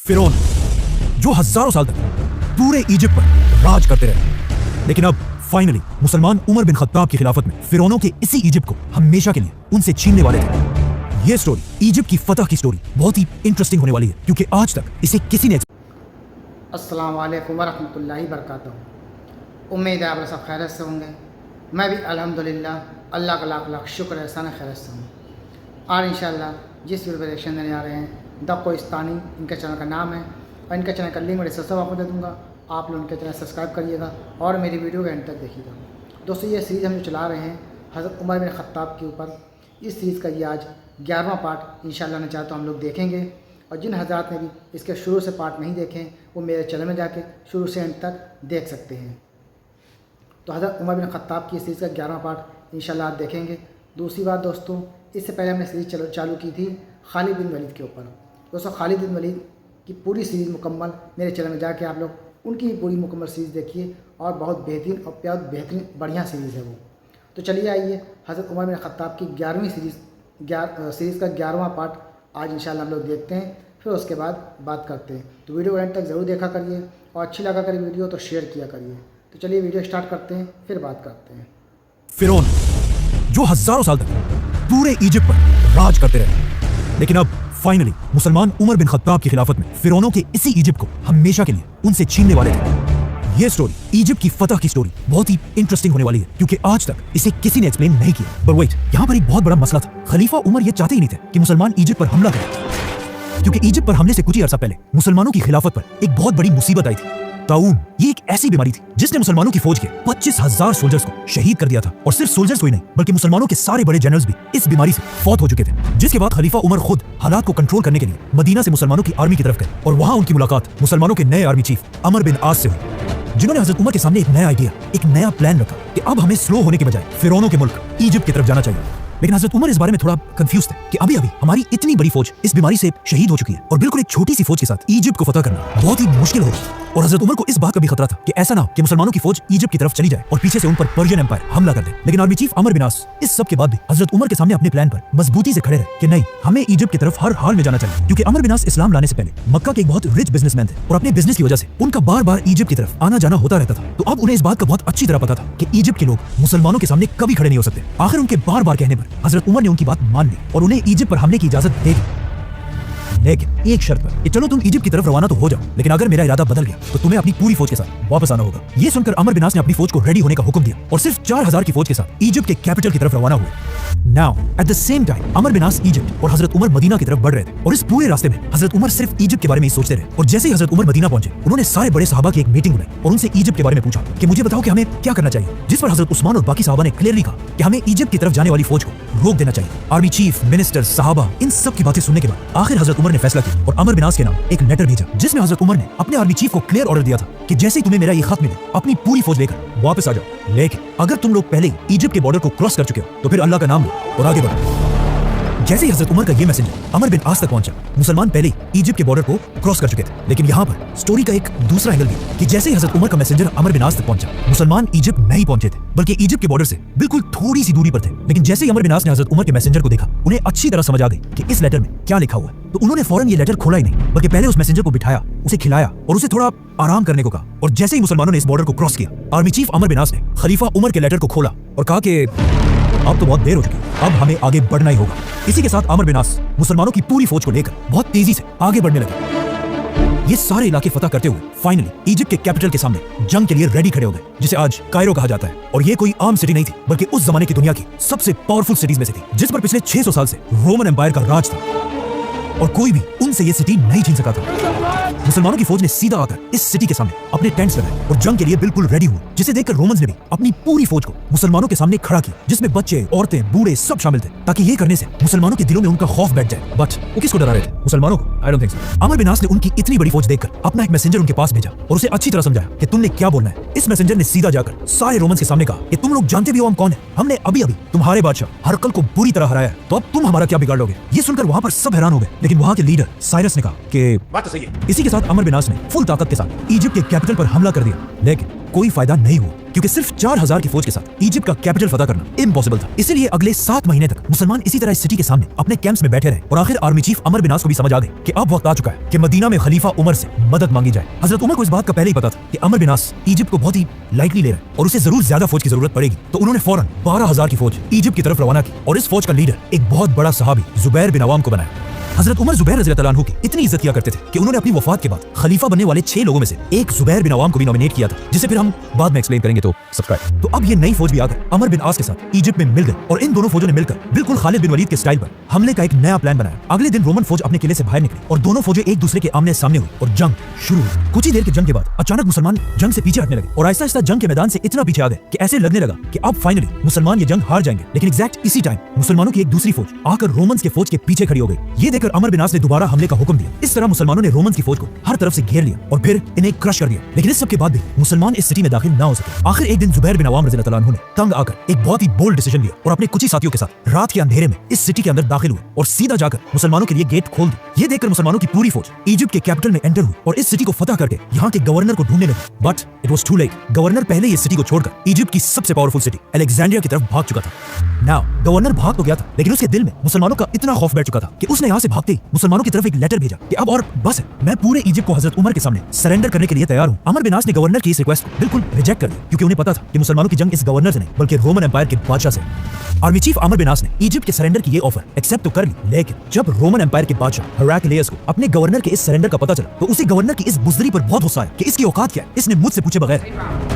फिरौन जो हजारों साल तक पूरे इजिप्ट पर राज करते रहे, लेकिन अब फाइनली मुसलमान उमर बिन खत्ताब की खिलाफत में फिरौनों के इसी इजिप्ट को हमेशा के लिए उनसे छीनने वाले थे। ये स्टोरी इजिप्ट की फतह की स्टोरी बहुत ही इंटरेस्टिंग होने वाली है, क्योंकि आज तक इसे किसी ने अस्सलाम वालेकुम वरहमतुल्लाहि वबरकातुहू। उम्मीद है आप सब खैरियत से होंगे। मैं भी अल्हम्दुलिल्लाह अल्लाह का लाख लाख शुक्र एहसान खैरियत से हूँ। और इंशाअल्लाह जिस वीडियो पर रिएक्शन देने आ रहे हैं द कोहिस्तानी, इनके चैनल का नाम है और इनके चैनल का लिंक मैं डिस्क्रिप्शन आपको दे दूँगा। आप लोग इनके चैनल सब्सक्राइब करिएगा और मेरी वीडियो को एंड तक देखिएगा। दोस्तों, ये सीरीज़ हम जो चला रहे हैं हज़रत उमर बिन खत्ताब के ऊपर, इस सीरीज़ का ये आज 11वां पार्ट इंशाअल्लाह ने चाहे तो हम लोग देखेंगे। और जिन हज़रात ने भी इसके शुरू से पार्ट नहीं देखे वो मेरे चैनल में जाके शुरू से एंड तक देख सकते हैं। तो हज़रत उमर बिन खत्ताब की सीरीज़ का 11वां पार्ट इंशाअल्लाह आप देखेंगे। दूसरी बात दोस्तों, इससे पहले हमने सीरीज़ चालू की थी खालिद बिन वलीद के ऊपर। दोस्तों, खालिद बिन वलीद की पूरी सीरीज़ मुकम्मल मेरे चैनल में जाके आप लोग उनकी पूरी मुकम्मल सीरीज़ देखिए और बहुत बेहतरीन और बेहतरीन बढ़िया सीरीज़ है वो। तो चलिए आइए हज़रत उमर बिन खत्ताब की 11वीं सीरीज़ का 11वां पार्ट आज इंशाअल्लाह हम लोग देखते हैं, फिर उसके बाद बात करते हैं। तो वीडियो को एंड तक ज़रूर देखा करिए और अच्छी लगा करिए वीडियो तो शेयर किया करिए। तो चलिए वीडियो स्टार्ट करते हैं, फिर बात करते हैं। फिरौन जो हजारों साल तक पूरे इजिप्ट पर राज करते रहे, लेकिन अब फाइनली मुसलमान उमर बिन खत्ताब की खिलाफत में फिरौनों के इसी इजिप्ट को हमेशा के लिए उनसे छीनने वाले थे। ये स्टोरी इजिप्ट की फतह की स्टोरी बहुत ही इंटरेस्टिंग होने वाली है, क्योंकि आज तक इसे किसी ने एक्सप्लेन नहीं किया। पर वेट, यहाँ पर एक बहुत बड़ा मसला था। खलीफा उमर ये चाहते ही नहीं थे कि मुसलमान इजिप्ट पर हमला करें, क्योंकि इजिप्ट पर हमले से कुछ ही अर्सा पहले मुसलमानों की खिलाफत पर एक बहुत बड़ी मुसीबत आई थी। ताऊन ये एक ऐसी बीमारी थी जिसने मुसलमानों की फौज के 25,000 सोल्जर्स को शहीद कर दिया था। और सिर्फ सोल्जर्स को ही नहीं बल्कि मुसलमानों के सारे बड़े जनरल्स भी इस बीमारी से फौत हो चुके थे। जिसके बाद खलीफा उमर खुद हालात को कंट्रोल करने के लिए मदीना से मुसलमानों की आर्मी की तरफ गए और वहां उनकी मुलाकात मुसलमानों के नए आर्मी चीफ अमर बिन आस से हुई, जिन्होंने हजरत उमर के सामने एक नया आइडिया, एक नया प्लान रखा कि अब हमें स्लो होने के बजाय फिरौनों के मुल्क इजिप्ट की तरफ जाना चाहिए। लेकिन हजरत उमर इस बारे में थोड़ा कंफ्यूज थे कि अभी अभी हमारी इतनी बड़ी फौज इस बीमारी से शहीद हो चुकी है और बिल्कुल एक छोटी सी फौज के साथ इजिप्ट को फतह करना बहुत ही मुश्किल होगी। और हजरत उमर को इस बात का भी खतरा था कि ऐसा ना हो कि मुसलमानों की फौज इजिप्ट की तरफ चली जाए और पीछे से उन पर पर्शियन एम्पायर हमला कर दे। लेकिन आर्मी चीफ अमर बिन आस इस सब के बाद भी हजरत उमर के सामने अपने प्लान पर मजबूती से खड़े रहे कि नहीं, हमें इजिप्ट की तरफ हर हाल में जाना चाहिए। क्योंकि अमर बिन आस इस्लाम लाने से पहले मक्का के एक बहुत रिच बिजनेसमैन थे और अपने बिजनेस की वजह से उनका बार बार इजिप्ट की तरफ आना जाना होता रहता था। तो अब उन्हें इस बात का बहुत अच्छी तरह पता था कि इजिप्ट के लोग मुसलमानों के सामने कभी खड़े नहीं हो सकते। आखिर उनके बार बार कहने पर हजरत उमर ने उनकी बात मान ली और उन्हें इजिप्ट पर हमले की इजाजत दे दी, लेकिन एक शर्त पर कि चलो तुम इजिप्ट की तरफ रवाना तो हो जाओ, लेकिन अगर मेरा इरादा बदल गया तो तुम्हें अपनी पूरी फौज के साथ वापस आना होगा। ये सुनकर अमर बिन आस ने अपनी फौज को रेडी होने का हुक्म दिया और सिर्फ 4,000 की फौज के साथ इजिप्ट के कैपिटल की तरफ रवाना हुए। Now at the same time अमर बिन आस इजिप्ट और हजरत उमर मदीना की तरफ बढ़ रहे थे और इस पूरे रास्ते में हजरत उमर सिर्फ इजिप्ट के बारे में ही सोचते रहे। और जैसे ही हजरत उमर मदीना पहुंचे, उन्होंने सारे बड़े सहाबा की एक मीटिंग बुलाई और उनसे इजिप्ट के बारे में पूछा कि मुझे बताओ कि हमें क्या करना चाहिए। जिस पर हजरत उस्मान और बाकी सहाबा ने क्लियरली कहा कि हमें इजिप्ट की तरफ जाने वाली फौज को रोक देना चाहिए। आर्मी चीफ, मिनिस्टर, सहाबा, इन सब की बातें सुनने के बाद आखिर हजरत उमर ने फैसला किया और अमर बिन आस के नाम एक लेटर भेजा, जिसमें हजरत उमर ने अपने आर्मी चीफ को क्लियर ऑर्डर दिया था कि जैसे ही तुम्हें मेरा ये खत मिले अपनी पूरी फौज लेकर वापस आ जाओ, लेकिन अगर तुम लोग पहले ही इजिप्ट के बॉर्डर को क्रॉस कर चुके हो तो फिर अल्लाह का नाम लो और आगे बढ़ो। जैसे ही हजरत उमर का ये मैसेज अमर बिन आस तक पहुंचा, मुसलमान पहले ही इजिप्ट के बॉर्डर को क्रॉस कर चुके थे। लेकिन यहाँ पर स्टोरी का एक दूसरा एंगल भी कि जैसे ही हजरत उमर का मैसेंजर अमर बिन आस तक पहुंचा, मुसलमान इजिप्ट नहीं पहुंचे थे बल्कि इजिप्ट के बॉर्डर से बिल्कुल थोड़ी सी दूरी पर थे। लेकिन जैसे ही अमर बिन आस ने हजरत उमर के मैसेंजर को देखा, उन्हें अच्छी तरह समझ आ गई कि इस लेटर में क्या लिखा हुआ है। तो उन्होंने फौरन ये लेटर खोला ही नहीं बल्कि पहले उस मैसेंजर को बिठाया, उसे खिलाया और उसे थोड़ा आराम करने को कहा। और जैसे ही मुसलमानों ने इस बॉर्डर को क्रॉस किया, आर्मी चीफ अमर बिन आस ने खलीफा उमर के लेटर को खोला और कहा कि अब तो बहुत देर हो चुकी है, अब हमें आगे बढ़ना ही होगा। इसी के साथ अमर बिन आस मुसलमानों की पूरी फौज को लेकर बहुत तेजी से आगे बढ़ने लगे। ये सारे इलाके फतह करते हुए फाइनली इजिप्ट के कैपिटल के सामने जंग के लिए रेडी खड़े हो गए, जिसे आज कायरो कहा जाता है। और ये कोई आम सिटी नहीं थी बल्कि उस जमाने की दुनिया की सबसे पावरफुल सिटीज में से थी, जिस पर पिछले 600 साल से रोमन एम्पायर का राज था और कोई भी उनसे ये सिटी नहीं छीन सका था। मुसलमानों की फौज ने सीधा आकर इस सिटी के सामने अपने टेंट्स लगाए और जंग के लिए बिल्कुल रेडी हुए, जिसे देखकर रोमन्स ने भी अपनी पूरी फौज को मुसलमानों के सामने खड़ा किया, जिसमें बच्चे, औरतें, बूढ़े सब शामिल थे, ताकि ये करने से मुसलमानों के दिलों में उनका खौफ बैठ जाए। बट वो किसको डरा रहे थे? मुसलमानों को? I don't think so. अमर बिन आस ने उनकी इतनी बड़ी फौज देखकर अपना एक मैसेंजर उनके पास भेजा और उसे अच्छी तरह समझाया कि तुमने क्या बोलना है। इस मैसेंजर ने सीधा जाकर सारे रोमन्स के सामने कहा कि तुम लोग जानते भी हो हम कौन है, हमने अभी अभी तुम्हारे बादशाह हरकल को बुरी तरह हराया है, तो अब तुम हमारा क्या बिगाड़ लोगे। ये सुनकर वहां पर सब हैरान हो गए, लेकिन वहां के लीडर साइरस ने कहा कि बात तो सही है। इसी के साथ अमर बिन आस ने फुल ताकत के साथ इजिप्ट के कैपिटल पर हमला कर दिया, लेकिन कोई फायदा नहीं हुआ, क्योंकि सिर्फ 4000 की फौज के साथ इजिप्ट का कैपिटल फतह करना इम्पॉसिबल था। इसलिए अगले 7 महीने तक मुसलमान इसी तरह इस सिटी के सामने अपने कैंप्स में बैठे रहे और आखिर आर्मी चीफ अमर बिन आस को भी समझ आ गई कि अब वक्त आ चुका है कि मदीना में खलीफा उमर से मदद मांगी जाए। हजरत उमर को इस बात का पहले ही पता था कि अमर बिन आस इजिप्ट को बहुत ही लाइटली ले रहे हैं और उसे जरूर ज्यादा फौज की जरूरत पड़ेगी, तो उन्होंने फौरन 12000 की फौज इजिप्ट की तरफ रवाना की और इस फौज का लीडर एक बहुत बड़ा सहाबी जुबैर बिन अवाम को बनाया। हजरत उमर जुबैर रज़ियल्लाहु अन्हु की इतनी इज्जत किया करते थे कि उन्होंने अपनी वफात के बाद खलीफा बनने वाले 6 लोगों में से एक जुबैर बिन अवाम को भी नॉमिनेट किया था, जिसे फिर हम बाद में एक्सप्लेन करेंगे, तो सब्सक्राइब। तो अब ये नई फौज भी आकर अमर बिन आस के साथ इजिप्ट में मिल गई और इन दोनों फौजों ने मिलकर बिल्कुल खालिद बिन वलीद के स्टाइल पर हमले का एक नया प्लान बनाया। अगले दिन रोमन फौज अपने किले से बाहर निकली और दोनों फौजें एक दूसरे के आमने सामने हुई और जंग शुरू हुई। कुछ ही देर की जंग के बाद अचानक मुसलमान जंग से पीछे हटने लगे और आहिस्ता आहिस्ता जंग के मैदान से इतना पीछे आ गए कि ऐसे लगने लगा कि अब फाइनली मुसलमान ये जंग हार जाएंगे। लेकिन एग्जैक्ट इसी टाइम मुसलमानों की एक दूसरी फौज आकर रोमन्स के फौज के पीछे खड़ी हो गई। ये देखकर अमर बिन आस ने दोबारा हमले का हुक्म दिया। इस तरह मुसलमानों ने रोमन्स की फौज को हर तरफ से घेर लिया और फिर इन्हें क्रश कर दिया। लेकिन इस सब के बाद भी मुसलमान इस सिटी में दाखिल ना हो सके। आखिर एक दिन जुबैर बिन अवाम रज़ियल्लाहु अन्हु ने तंग आकर एक बहुत ही बोल्ड डिसीजन लिया और अपने कुछ ही साथियों के साथ रात के अंधेरे में इस सिटी के अंदर दाखिल हुए और सीधा जाकर मुसलमानों के लिए गेट खोल दी। ये देखकर मुसलमानों की पूरी फौज इजिप्ट के कैपिटल में एंटर हुई और इस सिटी को फतह करके यहाँ के गवर्नर को ढूंढने लगी। But it was too late. Governor पहले इस सिटी को छोड़कर इजिप्ट की सबसे पावरफुल सिटी अलेक्जेंड्रिया की तरफ भाग चुका था। नाउ गवर्नर भाग तो गया था, लेकिन उसके दिल में मुसलमानों का इतना खौफ बैठ चुका था कि उसने यहाँ से भागते ही मुसलमानों की तरफ एक लेटर भेजा कि अब और बस है, मैं पूरे इजिप्ट को हजरत उमर के सामने सरेंडर करने के लिए तैयार हूँ। अमर बिन आस ने गवर्नर की इस रिक्वेस्ट को बिल्कुल रिजेक्ट कर दिया, क्योंकि उन्हें पता था कि मुसलमानों की जंग इस गवर्नर से नहीं बल्कि रोमन एम्पायर के बादशाह से। आर्मी चीफ अमर बिन आस ने इजिप्ट के सरेंडर की ये ऑफर एक्सेप्ट तो कर ली, लेकिन जब रोमन एम्पायर के बादशाह हेराक्लियस को अपने गवर्नर के इस सरेंडर का पता चला तो उसे गवर्नर की इस बुजदरी पर बहुत गुस्सा आया कि इसकी औकात क्या है, इसने मुझसे पूछे बगैर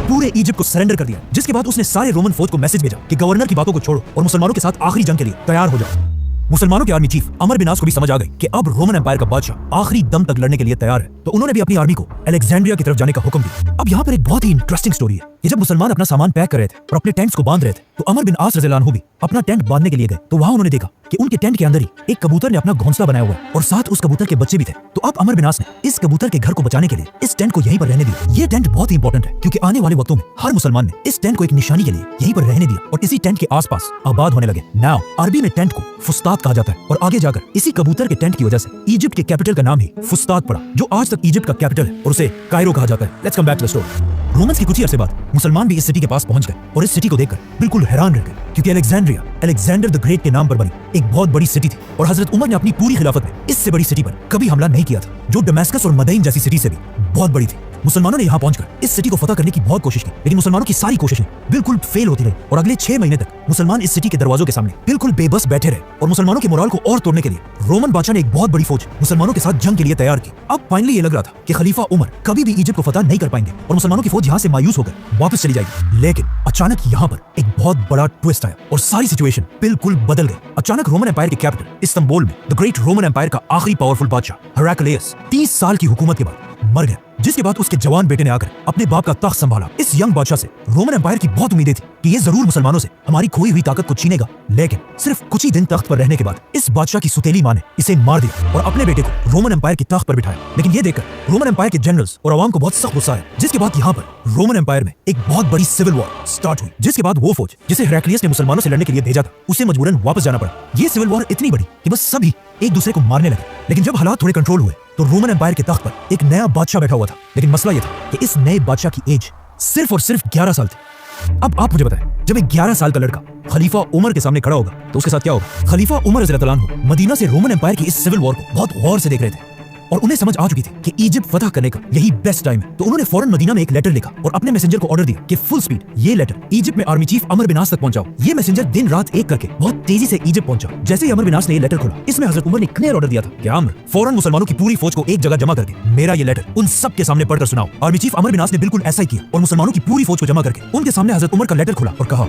पूरे इजिप्ट को सरेंडर कर दिया। जिसके बाद उसने सारे रोमन फौज को मैसेज भेजा कि गवर्नर की बातों को छोड़ो और मुसलमानों के साथ आखिरी जंग के लिए तैयार हो जाओ। मुसलमानों के आर्मी चीफ अमर बिन आस को भी समझ आ गई कि अब रोमन एम्पायर का बादशाह आखिरी दम तक लड़ने के लिए तैयार है, तो उन्होंने भी अपनी आर्मी को अलेक्जेंड्रिया की तरफ जाने का हुक्म दिया। अब यहाँ पर एक बहुत ही इंटरेस्टिंग स्टोरी है कि जब मुसलमान अपना सामान पैक कर रहे थे और अपने टेंट्स को बांध रहे थे, तो अमर बिन आस रज़ियल्लाहु अन्हु भी अपना टेंट बांधने के लिए गए। तो वहाँ उन्होंने देखा कि उनके टेंट के अंदर ही एक कबूतर ने अपना घोंसला बनाया हुआ है और साथ उस कबूतर के बच्चे भी थे। तो अब अमर बिन आस ने इस कबूतर के घर को बचाने के लिए इस टेंट को यहीं पर रहने दिया। ये टेंट बहुत ही इंपॉर्टेंट है, क्योंकि आने वाले वक्तों में हर मुसलमान ने इस टेंट को एक निशानी के लिए यहीं पर रहने दिया और इसी टेंट के आसपास आबाद होने लगे। नाउ अरबी में टेंट को फुस्तात कहा जाता है और आगे जाकर इसी कबूतर के टेंट की वजह से इजिप्ट के कैपिटल का नाम ही फुस्तात पड़ा, जो आज तक इजिप्ट का कैपिटल है और उसे कायरो कहा जाता है। Let's come back to the story. Romans की कुछ ही अरसे बाद मुसलमान भी इस सिटी के पास पहुंच गए और इस सिटी को देखकर बिल्कुल हैरान रह गए, क्योंकि अलेक्जेंड्रिया अलेक्जेंडर द ग्रेट के नाम पर बनी एक बहुत बड़ी सिटी थी और हजरत उमर ने अपनी पूरी खिलाफत में इससे बड़ी सिटी पर कभी हमला नहीं किया था, जो दमेस्कस और मदईन जैसी सिटी से भी बहुत बड़ी थी। मुसलमानों ने यहाँ पहुंचकर इस सिटी को फतह करने की बहुत कोशिश की, लेकिन मुसलमानों की सारी कोशिशें बिल्कुल फेल होती रही और अगले 6 महीने तक मुसलमान इस सिटी के दरवाजों के सामने बिल्कुल बेबस बैठे रहे और मुसलमानों के मोराल को और तोड़ने के लिए रोमन बादशाह ने एक बहुत बड़ी फौज मुसलमानों के साथ जंग के लिए तैयार की। अब फाइनली ये लग रहा था कि खलीफा उमर कभी भी इजिप्ट को फतह नहीं कर पाएंगे और मुसलमानों की फौज यहाँ से मायूस होकर वापस चली जाएगी। लेकिन अचानक यहाँ पर एक बहुत बड़ा ट्विस्ट आया और सारी सिचुएशन बिल्कुल बदल गई। अचानक रोमन एम्पायर के कैपिटल इस्तांबुल में द ग्रेट रोमन एम्पायर का आखिरी पावरफुल बादशाह हेराक्लियस 30 साल की हुकूमत के बाद मर गया, जिसके बाद उसके जवान बेटे ने आकर अपने बाप का तख्त संभाला। इस यंग बादशाह से रोमन एम्पायर की बहुत उम्मीदें थी कि ये जरूर मुसलमानों से हमारी खोई हुई ताकत को छीनेगा, लेकिन सिर्फ कुछ ही दिन तख्त पर रहने के बाद इस बादशाह की सुतेली माँ ने इसे मार दिया और अपने बेटे को रोमन एम्पायर की तख्त पर बिठाया। लेकिन ये देखकर रोमन एम्पायर के जनरल्स और आवाम को बहुत सख्त गुस्सा आया, जिसके बाद यहाँ पर रोमन एम्पायर में एक बहुत बड़ी सिविल वॉर स्टार्ट हुई, जिसके बाद वो फौज जिसे हेराक्लियस ने मुसलमानों से लड़ने के लिए भेजा था उसे मजबूरन वापस जाना पड़ा। ये सिविल वॉर इतनी बड़ी कि बस सभी एक दूसरे को मारने लगे। लेकिन जब हालात थोड़े कंट्रोल हुए तो रोमन एम्पायर के तख्त पर एक नया बादशाह बैठा हुआ था, लेकिन मसला यह था कि इस नए बादशाह की एज सिर्फ और सिर्फ 11 साल थी। अब आप मुझे बताएं, जब एक 11 साल का लड़का खलीफा उमर के सामने खड़ा होगा तो उसके साथ क्या होगा? खलीफा उमर रज़ियल्लाहु अन्हु मदीना से रोमन एम्पायर की इस सिविल वॉर को बहुत गौर से देख रहे थे और उन्हें समझ आ चुकी थी कि इजिप्ट फतह करने का यही बेस्ट टाइम है। तो उन्होंने फौरन मदीना में एक लेटर लिखा और अपने मैसेंजर को ऑर्डर दिया कि फुल स्पीड ये लेटर इजिप्ट में आर्मी चीफ अमर बिन आस तक पहुंचाओ। ये मैसेंजर दिन रात एक करके बहुत तेजी से इजिप्ट पहुंचा। जैसे ही अमर बिन आस ने ये लेटर खोला, इसमें हजरत उमर ने क्लियर ऑर्डर दिया था कि अमर फौरन मुसलमानों की पूरी फौज को एक जगह जमा करके मेरा ये लेटर उन सब के सामने पढ़कर सुनाओ। आर्मी चीफ अमर बिन आस ने बिल्कुल ऐसा ही किया और मुसलमानों की पूरी फौज को जमा करके उनके सामने हजरत उमर का लेटर खोला और कहा,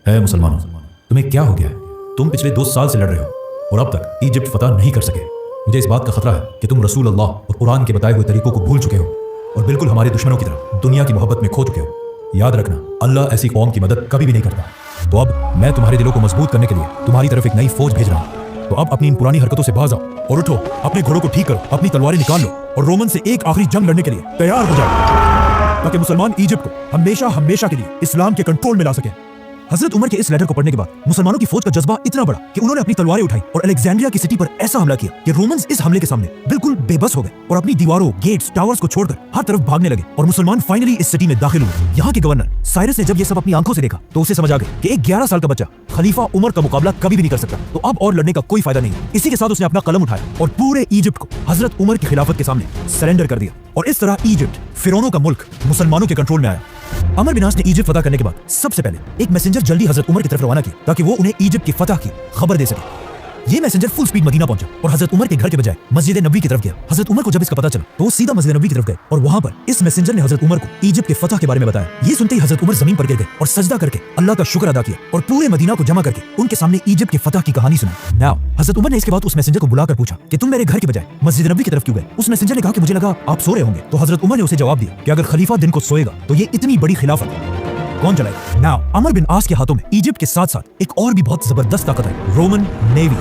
है मुसलमानों, तुम्हें क्या हो गया है? तुम पिछले 2 साल से लड़ रहे हो और अब तक इजिप्ट फतह नहीं कर सके। मुझे इस बात का खतरा है कि तुम रसूल अल्लाह और कुरान के बताए हुए तरीकों को भूल चुके हो और बिल्कुल हमारे दुश्मनों की तरह दुनिया की मोहब्बत में खो चुके हो। याद रखना, अल्लाह ऐसी कौम की मदद कभी भी नहीं करता। तो अब मैं तुम्हारे दिलों को मजबूत करने के लिए तुम्हारी तरफ एक नई फौज भेज रहा हूँ। तो अब अपनी इन पुरानी हरकतों से बाज आओ और उठो, अपने घोड़ों को ठीक करो, अपनी तलवारें निकाल लो और रोमन से एक आखिरी जंग लड़ने के लिए तैयार हो जाओ, ताकि मुसलमान इजिप्ट को हमेशा हमेशा के लिए इस्लाम के कंट्रोल में ला सके। हजरत उमर के इस लेटर को पढ़ने के बाद मुसलमानों की फौज का जज्बा इतना बढ़ा कि उन्होंने अपनी तलवारें उठाई और अलेक्जेंड्रिया की सिटी पर ऐसा हमला किया कि रोमन्स इस हमले के सामने बिल्कुल बेबस हो गए और अपनी दीवारों, गेट्स, टावर्स को छोड़कर हर तरफ भागने लगे और मुसलमान फाइनली इस सिटी में दाखिल हुए। यहाँ के गवर्नर साइरस ने जब ये सब अपनी आंखों से देखा तो उसे समझ आ गया कि एक 11 साल का बच्चा खलीफा उमर का मुकाबला कभी भी नहीं कर सकता, तो अब और लड़ने का कोई फायदा नहीं है। इसी के साथ उसने अपना कलम उठाया और पूरे इजिप्ट को हजरत उमर की खिलाफत के सामने सरेंडर कर दिया और इस तरह इजिप्ट, फिरौनों का मुल्क, मुसलमानों के कंट्रोल में आया। अमर बिन आस ने इजिप्ट फतह करने के बाद सबसे पहले एक मैसेंजर जल्दी हजरत उमर की तरफ रवाना किया ताकि वो उन्हें इजिप्ट की फतह की खबर दे सके। ये मैसेंजर फुल स्पीड मदीना पहुंचा और हजरत उमर के घर के बजाय मस्जिद नबी की तरफ गया। हजरत उमर को जब इसका पता चला तो वो सीधा मस्जिद नबी की तरफ गए और वहां पर इस मैसेंजर ने हजरत उमर को इजिप्ट के फतह के बारे में बताया। ये सुनते ही हजरत उमर जमीन पर गिर गए और सजदा करके अल्लाह का शुक्र अदा किया और पूरे मदीना को जमा करके उनके सामने इजिप्ट के फतह की कहानी सुनाई। नाउ हजरत उमर ने इसके बाद उस मैसेंजर को बुलाकर पूछा कि तुम मेरे घर के बजाय मस्जिद नबी की तरफ क्यों गए? उस मैसेंजर ने कहा कि मुझे लगा आप सो रहे होंगे। तो हजरत उमर ने उसे जवाब दिया कि अगर खलीफा दिन को सोएगा तो ये इतनी बड़ी खिलाफत कौन चलाएगा? नाउ अमर बिन आस के हाथों में इजिप्ट के साथ साथ एक और भी बहुत जबरदस्त ताकत है, रोमन नेवी,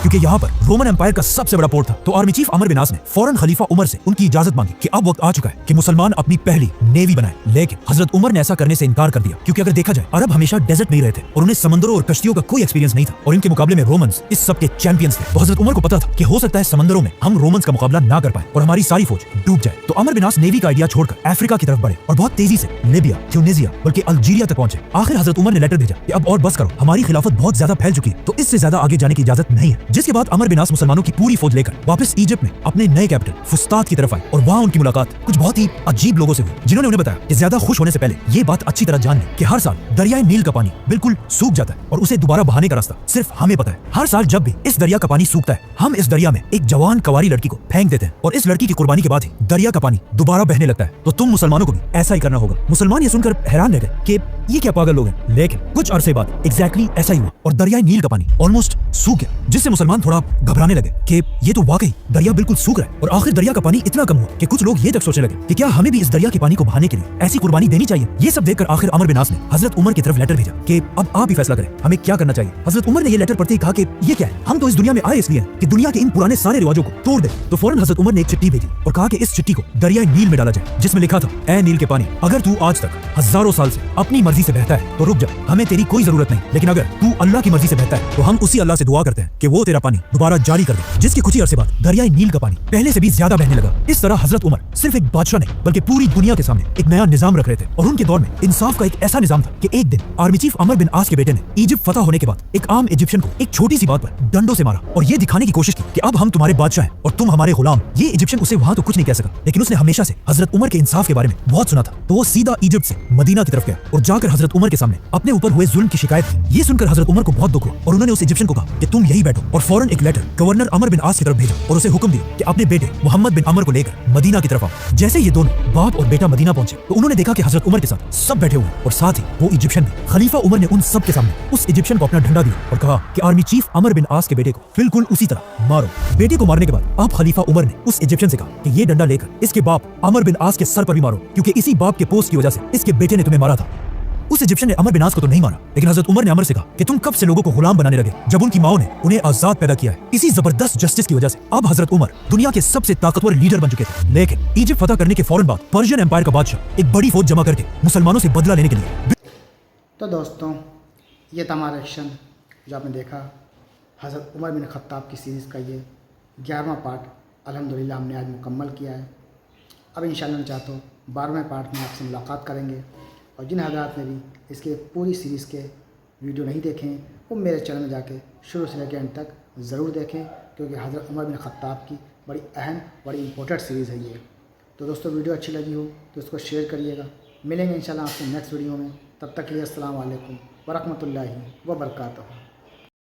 क्योंकि यहाँ पर रोमन एम्पायर का सबसे बड़ा पोर्ट था। तो आर्मी चीफ अमर बिन आस ने फौरन खलीफा उमर से उनकी इजाजत मांगी कि अब वक्त आ चुका है कि मुसलमान अपनी पहली नेवी बनाए। लेकिन हजरत उमर ने ऐसा करने से इनकार कर दिया क्योंकि अगर देखा जाए अरब हमेशा डेजर्ट में ही रहे थे और उन्हें समंदरों और कश्तियों का कोई एक्सपीरियंस नहीं था और इनके मुकाबले में रोमन्स इस सब के चैंपियंस थे। तो हजरत उमर को पता था कि हो सकता है समंदरों में हम रोमन्स का मुकाबला ना कर पाए और हमारी सारी फौज डूब जाए। तो अमर बिन आस नेवी का आइडिया छोड़कर अफ्रीका की तरफ बढ़े और बहुत तेजी से लीबिया, ट्यूनीसिया बल्कि अल्जीरिया तक पहुंचे। आखिर हजरत उमर ने लेटर भेजा कि अब और बस करो, हमारी खिलाफत बहुत ज्यादा फैल चुकी है, तो इससे ज्यादा आगे जाने की इजाजत नहीं है। जिसके बाद अमर बिन आस मुसलमानों की पूरी फौज लेकर वापस इजिप्ट में अपने नए कैपिटल फुस्तात की तरफ आए और वहां उनकी मुलाकात कुछ बहुत ही अजीब लोगों से हुई, जिन्होंने उन्हें बताया कि ज्यादा खुश होने से पहले ये बात अच्छी तरह जान लें कि हर साल दरियाए नील का पानी बिल्कुल सूख जाता है और उसे दोबारा बहाने का रास्ता सिर्फ हमें पता है। हर साल जब भी इस दरिया का पानी सूखता है हम इस दरिया में एक जवान कवारी लड़की को फेंक देते हैं और इस लड़की की कुर्बानी के बाद ही दरिया का पानी दोबारा बहने लगता है। तो तुम मुसलमानों को भी ऐसा ही करना होगा। मुसलमान ये सुनकर हैरान रह गए कि ये क्या पागल लोग हैं, लेकिन कुछ अरसे बाद एग्जैक्टली ऐसा ही हुआ और दरियाए नील का पानी ऑलमोस्ट सूख गया, जिससे मुसलमान थोड़ा घबराने लगे कि ये तो वाकई दरिया बिल्कुल सूख रहा है। और आखिर दरिया का पानी इतना कम हुआ कि कुछ लोग ये तक सोचने लगे कि क्या हमें भी इस दरिया के पानी को बहाने के लिए ऐसी कुर्बानी देनी चाहिए। ये सब देखकर आखिर अमर बिन आस ने हजरत उमर की तरफ लेटर भेजा कि अब आप ही फैसला करें हमें क्या करना चाहिए। हजरत उमर ने ये लेटर पढ़ते ही कहा कि ये क्या है, हम तो इस दुनिया में आए इसलिए कि दुनिया के इन पुराने सारे रिवाजों को तोड़ दे। तो फौरन हजरत उमर ने एक चिट्ठी भेजी और कहा कि इस चिट्ठी को दरियाए नील में डाला जाए, जिसमें लिखा था, ऐ नील के पानी, अगर तू आज तक हजारों साल से अपनी मर्जी से बहता है तो रुक जा, हमें तेरी कोई जरूरत नहीं, लेकिन अगर तू अल्लाह की मर्जी से बहता है तो हम उसी अल्लाह से दुआ करते हैं कि वो तेरा पानी दोबारा जारी कर दे। जिसके कुछ ही अरसे बाद दरियाए नील का पानी पहले से भी ज्यादा बहने लगा। इस तरह हजरत उमर सिर्फ एक बादशाह नहीं बल्कि पूरी दुनिया के सामने एक नया निजाम रख रहे थे और उनके दौर में इंसाफ का एक ऐसा निजाम था कि एक दिन आर्मी चीफ अमर बिन आस के बेटे ने इजिप्ट फतह होने के बाद एक आम इजिप्शियन को एक छोटी सी बात पर डंडों से मारा और ये दिखाने की कोशिश की कि अब हम तुम्हारे बादशाह हैं और तुम हमारे गुलाम। ये इजिप्शियन उसे वहां तो कुछ नहीं कह सका, लेकिन उसने हमेशा से हजरत उमर के इंसाफ के बारे में बहुत सुना था। तो वो सीधा इजिप्ट से मदीना की तरफ गया और जाकर हजरत उमर के सामने अपने ऊपर हुए जुल्म की शिकायत की। ये सुनकर हजरत उमर को बहुत दुख हुआ और उन्होंने उस इजिप्शियन को कहा कि तुम यही बैठो और फौरन एक लेटर गवर्नर अमर बिन आस की तरफ भेजा और उसे हुक्म दिया कि अपने बेटे मोहम्मद बिन अमर को लेकर मदीना की तरफ आओ। जैसे ये दोनों बाप और बेटा मदीना पहुंचे तो उन्होंने देखा कि हजरत उमर के साथ सब बैठे हुए और साथ ही वो इजिप्शियन भी। खलीफा उमर ने उन सब के सामने उस इजिप्शियन को अपना डंडा दिया और कहा कि आर्मी चीफ अमर बिन आस के बेटे को बिल्कुल उसी तरह मारो। बेटे को मारने के बाद अब खलीफा उमर ने उस इजिप्शियन से कहा कि ये डंडा लेकर इसके बाप अमर बिन आस के सर पर भी मारो, क्योंकि इसी बाप के पोस्ट की वजह से इसके बेटे ने तुम्हें मारा था। उस इजिप्शियन ने अमर बिन आस को तो नहीं मारा, लेकिन हजरत उमर ने अमर से कहा कि तुम कब से लोगों को गुलाम बनाने लगे जब उनकी माओ ने उन्हें आजाद पैदा किया है। इसी जबरदस्त जस्टिस की वजह से अब हजरत उमर दुनिया के सबसे ताकतवर लीडर बन चुके थे। लेकिन इजिप्ट फतह करने के फौरन बाद पर्शियन एम्पायर का बादशाह एक बड़ी फौज जमा करके मुसलमानों से बदला लेने के लिए। तो दोस्तों ये था हमारा एक्शन जो आपने देखा, हजरत उमर बिन खत्ताब की सीरीज़ का ये 11वां पार्ट अल्हम्दुलिल्लाह हमने आज मुकम्मल किया है। अब इंशाअल्लाह मैं चाहता हूँ 12वें पार्ट में आपसे मुलाकात करेंगे। और जिन हज़रात ने भी इसके पूरी सीरीज़ के वीडियो नहीं देखें वो मेरे चैनल में जाके शुरू से लेकर अंत तक ज़रूर देखें, क्योंकि हज़रत उमर बिन खत्ताब की बड़ी अहम, बड़ी इंपॉर्टेंट सीरीज़ है ये। तो दोस्तों वीडियो अच्छी लगी हो तो इसको शेयर करिएगा। मिलेंगे इंशाल्लाह आपसे नेक्स्ट वीडियो में, तब तक के लिए अस्सलाम वालेकुम व रहमतुल्लाहि व बरकातहू।